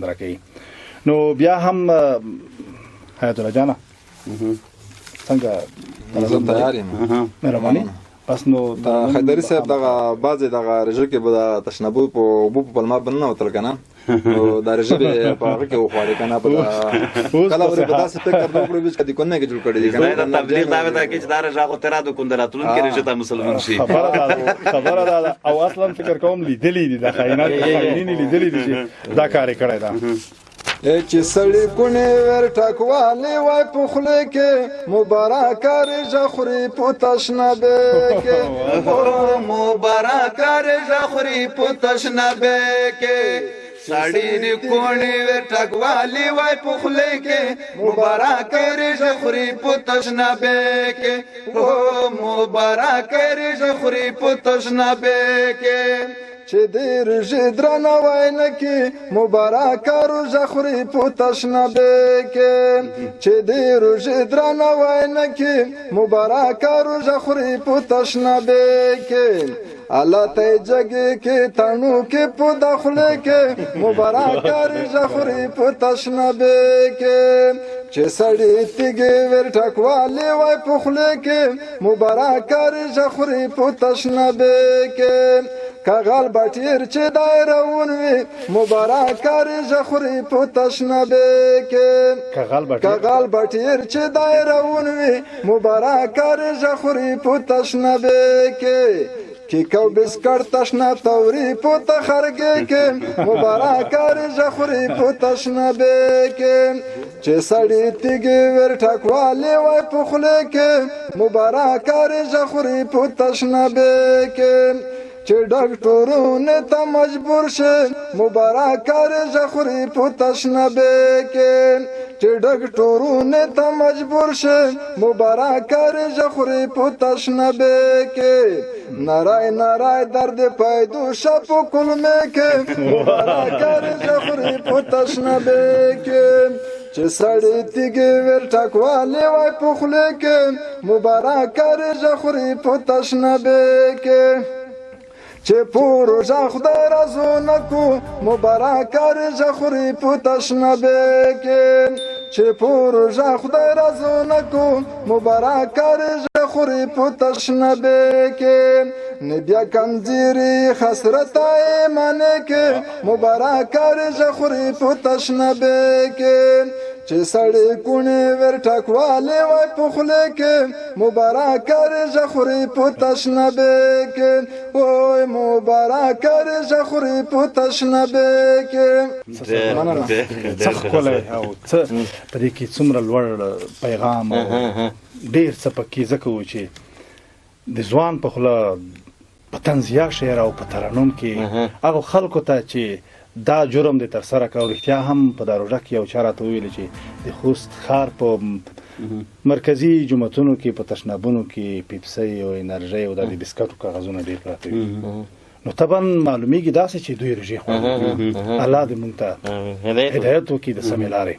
راکوي. نو بیا هم حیات الله جانه څنګه زه تیار یم. مهرباني. بس نو حیدري صاحب دغه بعضې دغه رژه کې به د تشنابو په اوبو په پلمه به ننوتل که نه، نو دا رژه به په هغه کې وخوړې که نه، کله ورې به داسې فکر نه وکړو چې د کونې کې جوړ کړي دي که نه. د تبلیغ دا وته کې چې دا رژه خو ترا د کوم دراتلونکي رژه ته مسلمان شي. خبره ده او اصلا فکر کوم لیدلې دي د خاینات خاینین لیدلې دي چې دا کار کړی دا چې سړی کونې ور ټکوالې وای په خوله کې مبارک رژه خوري په تشنابه کې مبارک رژه خوري په تشنابه کې سړی د کونې ور ټکوالې وای په خوله کې مبارک رژه خوري په تشنابه کې مبارک رژه خوري په تشنابه کې چې د رژې درناوی نه کې مبارک رژه خوري په تشنابه کې چې د رژې درناوی نه کې مبارک رژه خوري په تشنابه کې الله ته جګې کې تڼو کې په داخله کې مبارک رژه خوري په تشنابه کې چې سړی تیږې ور ټکوالې وای په خوله کې مبارک رژه خوري په تشنابه کې کاغال بټیر چې دایرون وي مبارک رژه خوري په تشنابه کې کاغال بټیر چې دایرون وي مبارک رژه خوري په تشنابه کې کیکو بسکټ تشنا توري په تخرګه کې مبارک رژه خوري په تشنابه کې چې سړی تیږې ور ټکوالې وای په خوله کې مبارک رژه خوري په تشنابه کې چې ډاکټرونه ته مجبور شي مبارک رژه خوري په تشنابه کې چې ډاکټرونه ته مجبور شي مبارک رژه خوري په تشنابه کې نارای نارای درد پیدو شپ کلمه کې مبارک رژه خوري په تشنابه کې چې سړی تیږې ور ټکوالې وای په خوله کې مبارک رژه خوري په تشنابه کې چې پروژه خدای رازونه کو مبارک رژه خوري په تشنابه کې چې پروژه خدای رازونه کو مبارک رژه خوري په تشنابه کې نه بیا کمزوري خسرت ایمانه کې مبارک رژه خوري په تشنابه کې چې سړی کونې ور ټکوالې وای په خوله کې مبارک رژه خوري په تشنابه کې وای مبارک رژه خوري په تشنابه کې. څه ښکلی او څه په دې کې څومره لوړ پیغام او ډېر څه پکې ځکه و چې د ځوان په خوله په طنزیه شعر او په ترنم کې هغو خلکو ته چې دا جرم د ترسره کړ رښتیا هم په دا روژه کې یو چا راته وویل چې د خوست ښار په مرکزي جوماتونو کې په تشنابونو کې پیپسۍ او انرژۍ او د بسکټو کاغذونه ډېر پراته وي. نو طبعا معلومیږي داسې چې دوی روژې خوړل. الله دې موږ ته هدایت وکړي د سمې لارې.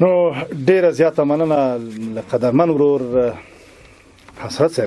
نو ډېره زیاته مننه له قدرمن ورور حسرت صاحب.